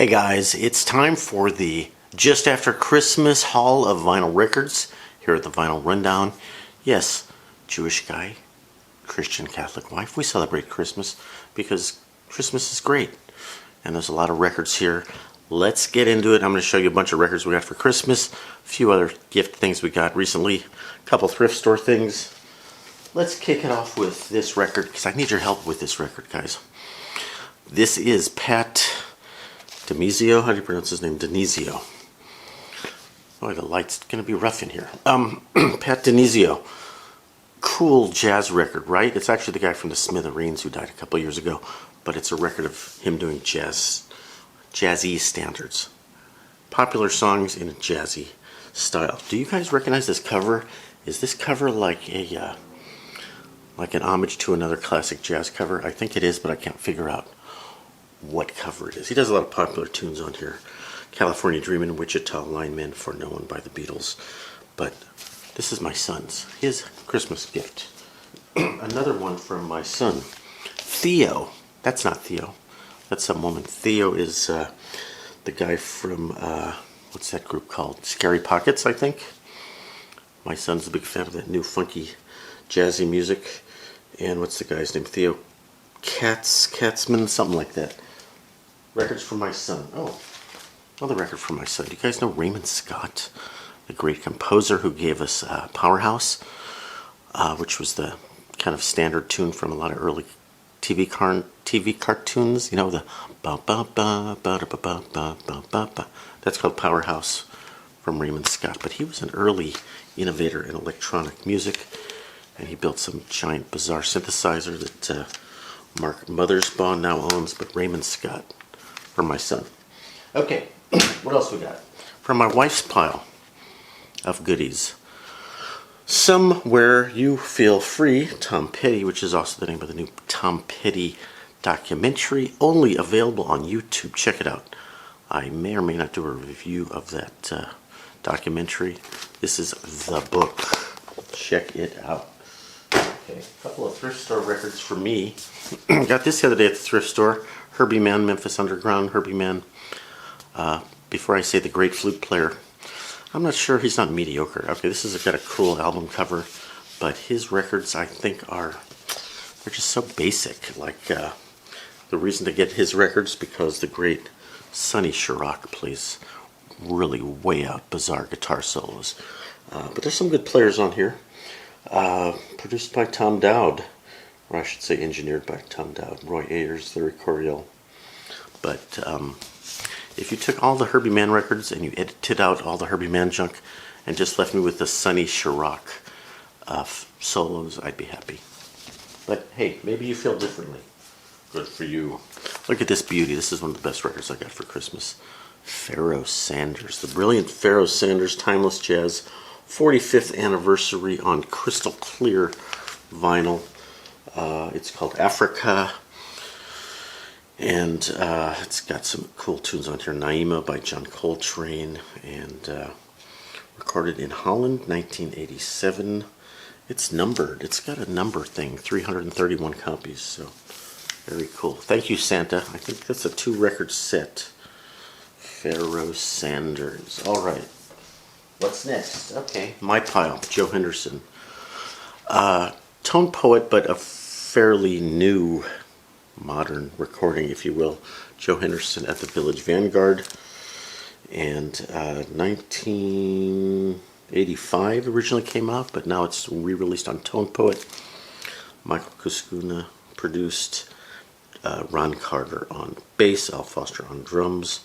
Hey guys, it's time for the Just After Christmas Haul of Vinyl Records here at the Vinyl Rundown. Yes, Jewish guy, Christian Catholic wife. We celebrate Christmas because Christmas is great. And there's a lot of records here. Let's get into it. I'm going to show you a bunch of records we got for Christmas, a few other gift things we got recently, a couple thrift store things. Let's kick it off with this record because I need your help with this record, guys. This is Pat Demizio. How do you pronounce his name? Denizio. Oh, the light's going to be rough in here. Pat Denizio. Cool jazz record, right? It's actually the guy from the Smithereens who died a couple years ago, but it's a record of him doing jazzy standards. Popular songs in a jazzy style. Do you guys recognize this cover? Is this cover like an homage to another classic jazz cover? I think it is, but I can't figure out what cover it is. He does a lot of popular tunes on here. California Dreamin', Wichita Lineman, For No One by the Beatles. But this is my son's, his Christmas gift. Another one from my son, Theo. That's not Theo. That's some woman. Theo is the guy from, what's that group called? Scary Pockets, I think. My son's a big fan of that new funky jazzy music. And what's the guy's name? Theo Katzman, something like that. Records from my son. Oh, another record from my son. Do you guys know Raymond Scott, the great composer who gave us Powerhouse, which was the kind of standard tune from a lot of early TV cartoons? You know, the ba ba ba ba ba ba ba ba ba ba. That's called Powerhouse from Raymond Scott. But he was an early innovator in electronic music, and he built some giant bizarre synthesizer that Mark Mothersbaugh now owns, but Raymond Scott for my son. Okay, what else we got? From my wife's pile of goodies. Somewhere You Feel Free, Tom Petty, which is also the name of the new Tom Petty documentary, only available on YouTube. Check it out. I may or may not do a review of that documentary. This is the book. Check it out. Okay, a couple of thrift store records for me. Got this the other day at the thrift store. Herbie Mann, Memphis Underground. Herbie Mann, before I say the great flute player, I'm not sure he's not mediocre. Okay, this has got a cool album cover, but his records, I think, they're just so basic. Like, the reason to get his records because the great Sonny Chirac plays really way out bizarre guitar solos. But there's some good players on here. Produced by Tom Dowd, or I should say engineered by Tom Dowd. Roy Ayers, Larry Coryell. But if you took all the Herbie Mann records and you edited out all the Herbie Mann junk and just left me with the Sonny Chirac solos, I'd be happy. But hey, maybe you feel differently. Good for you. Look at this beauty. This is one of the best records I got for Christmas. Pharoah Sanders, the brilliant Pharoah Sanders, Timeless Jazz, 45th anniversary on crystal clear vinyl. It's called Africa, and it's got some cool tunes on here. Naima by John Coltrane, and recorded in Holland, 1987. It's numbered. It's got a number thing, 331 copies, so very cool. Thank you, Santa. I think that's a 2-record set. Pharoah Sanders. All right. What's next? Okay, my pile, Joe Henderson. Tone poet, but a fairly new, modern recording, if you will. Joe Henderson at the Village Vanguard. And 1985 originally came out, but now it's re-released on Tone Poet. Michael Kuskuna produced. Ron Carter on bass, Al Foster on drums.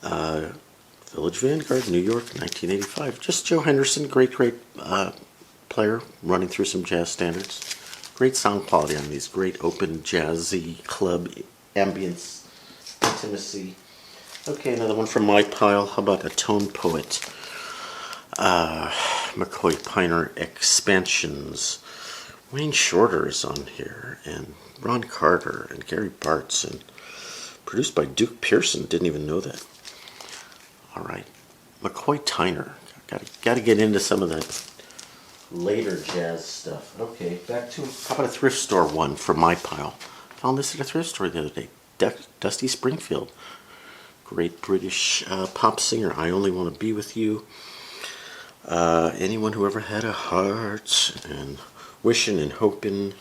Village Vanguard, New York, 1985. Just Joe Henderson, great player, running through some jazz standards. Great sound quality on these, great open jazzy club ambience, intimacy. Okay, another one from my pile. How about a Tone Poet? McCoy Piner Expansions. Wayne Shorter is on here, and Ron Carter, and Gary Bartz, and produced by Duke Pearson. Didn't even know that. All right, McCoy Tyner. Got to get into some of the later jazz stuff. Okay, back to how about a thrift store one from my pile. Found this at a thrift store the other day. Dusty Springfield. great British pop singer. I Only Want to Be With You. Anyone Who Ever Had a Heart, and Wishing and Hoping,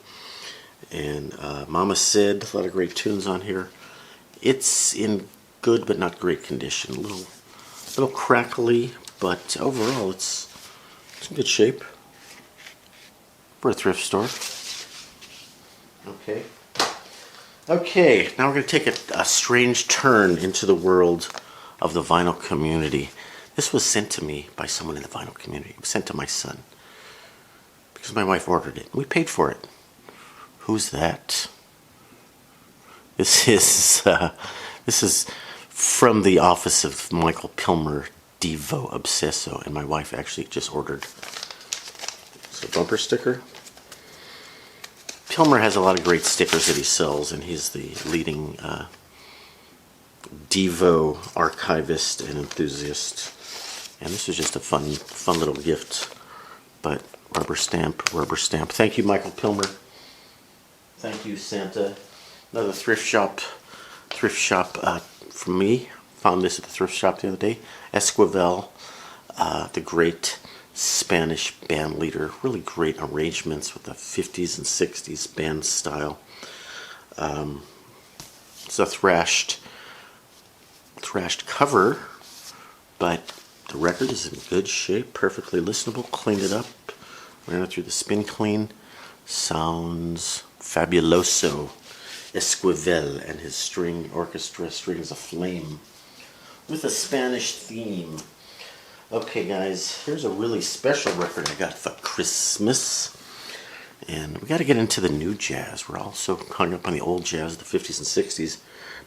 and Mama Said. A lot of great tunes on here. It's in good but not great condition. A little crackly, but overall it's in good shape for a thrift store. Okay, now we're going to take a strange turn into the world of the vinyl community. This was sent to me by someone in the vinyl community. It was sent to my son because my wife ordered it. We paid for it. Who's that? This is from the office of Michael Pilmer, Devo Obsesso, and my wife actually just ordered. It's a bumper sticker. Pilmer has a lot of great stickers that he sells, and he's the leading Devo archivist and enthusiast. And this was just a fun little gift. But rubber stamp. Thank you, Michael Pilmer. Thank you, Santa. Another thrift shop from me. Found this at the thrift shop the other day. Esquivel, the great Spanish band leader. Really great arrangements with the 50s and 60s band style. It's a thrashed cover, but the record is in good shape, perfectly listenable. Cleaned it up, ran it through the spin clean. Sounds fabuloso. Esquivel and his string orchestra, Strings Aflame, with a Spanish theme. Okay, guys, here's a really special record I got for Christmas. And we got to get into the new jazz. We're also hung up on the old jazz, the 50s and 60s.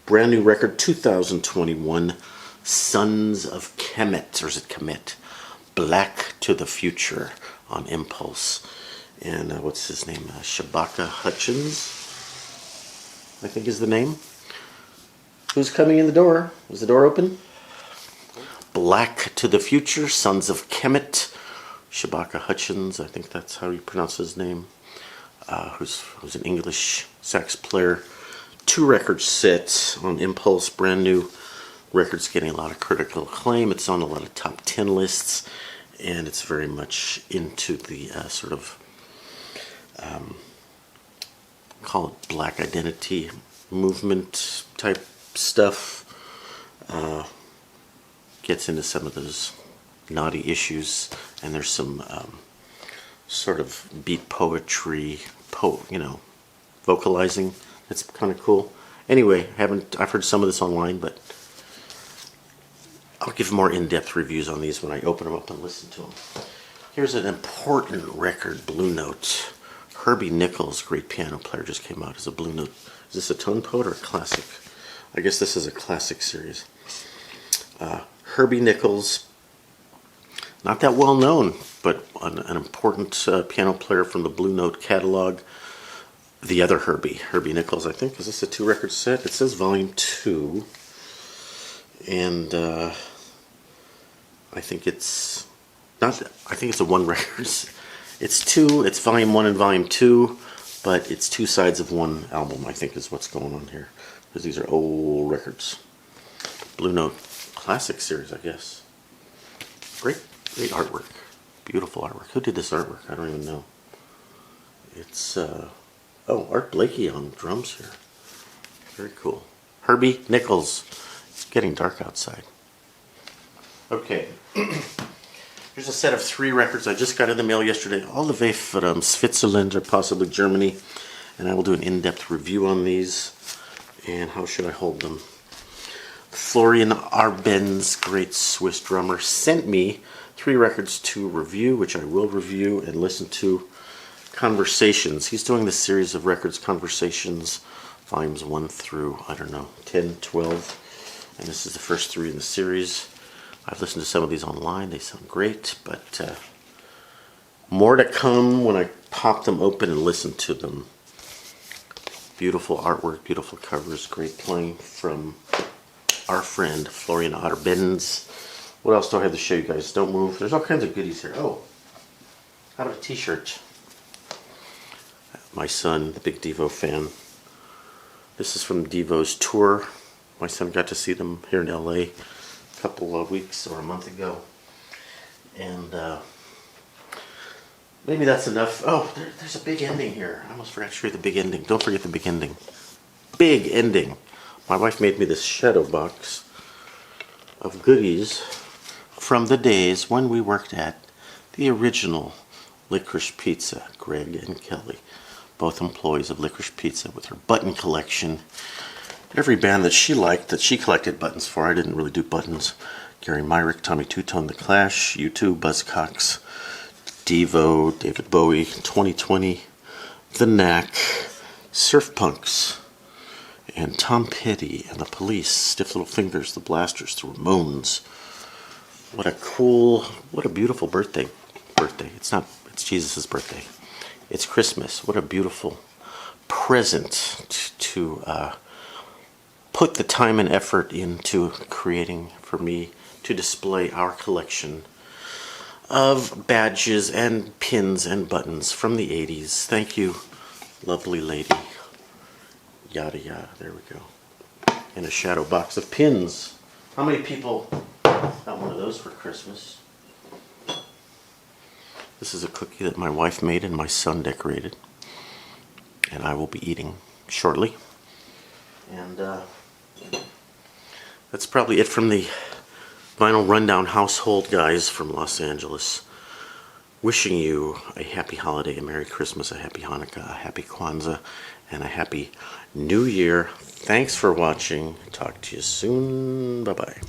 Brand new record, 2021, Sons of Kemet, or is it Kemet? Black to the Future on Impulse. And what's his name? Shabaka Hutchins, I think is the name. Who's coming in the door? Is the door open? Black to the Future, Sons of Kemet. Shabaka Hutchins, I think that's how you pronounce his name. Who's an English sax player. 2 record sets on Impulse, brand new records, getting a lot of critical acclaim. It's on a lot of top 10 lists, and it's very much into the sort of call it black identity movement type stuff. Gets into some of those naughty issues, and there's some sort of beat poetry, vocalizing. That's kind of cool. Anyway, I've heard some of this online, but I'll give more in-depth reviews on these when I open them up and listen to them. Here's an important record, Blue Note. Herbie Nichols, great piano player, just came out as a Blue Note. Is this a tone poet or a classic? I guess this is a classic series. Herbie Nichols, not that well known, but an important piano player from the Blue Note catalog. The other Herbie Nichols, I think. Is this a 2-record set? It says volume 2. And I think it's not. I think it's a 1 record. It's 2. It's volume 1 and volume 2, but it's 2 sides of 1 album, I think, is what's going on here. Because these are old records. Blue Note classic series, I guess. Great artwork. Beautiful artwork. Who did this artwork? I don't even know. It's Art Blakey on drums here. Very cool. Herbie Nichols. It's getting dark outside. Okay. Here's a set of 3 records I just got in the mail yesterday. All the way from Switzerland or possibly Germany. And I will do an in-depth review on these. And how should I hold them? Florian Arbenz, great Swiss drummer, sent me 3 records to review, which I will review and listen to. Conversations. He's doing this series of records, Conversations, volumes 1 through, 10, 12. And this is the first 3 in the series. I've listened to some of these online. They sound great, but more to come when I pop them open and listen to them. Beautiful artwork, beautiful covers, great playing from our friend Florian Otterbenz. What else do I have to show you guys? Don't move. There's all kinds of goodies here. Oh, how about a t-shirt? My son, the big Devo fan. This is from Devo's tour. My son got to see them here in LA a couple of weeks or a month ago. And maybe that's enough. Oh, there's a big ending here. I almost forgot to show you the big ending. Don't forget the big ending. Big ending. My wife made me this shadow box of goodies from the days when we worked at the original Licorice Pizza. Greg and Kelly, both employees of Licorice Pizza, with her button collection. Every band that she liked, that she collected buttons for. I didn't really do buttons. Gary Myrick, Tommy Two-Tone, The Clash, U2, Buzzcocks, Devo, David Bowie, 2020, The Knack, Surf Punks, and Tom Petty and the Police, Stiff Little Fingers, The Blasters, The Ramones. What a beautiful birthday. It's Jesus' birthday. It's Christmas. What a beautiful present to put the time and effort into creating for me to display our collection of badges and pins and buttons from the 80s. Thank you, lovely lady. Yada yada, there we go. And a shadow box of pins. How many people got one of those for Christmas? This is a cookie that my wife made and my son decorated, and I will be eating shortly. And that's probably it from the Vinyl Rundown household guys from Los Angeles. Wishing you a happy holiday, a Merry Christmas, a Happy Hanukkah, a Happy Kwanzaa, and a Happy New Year. Thanks for watching. Talk to you soon. Bye-bye.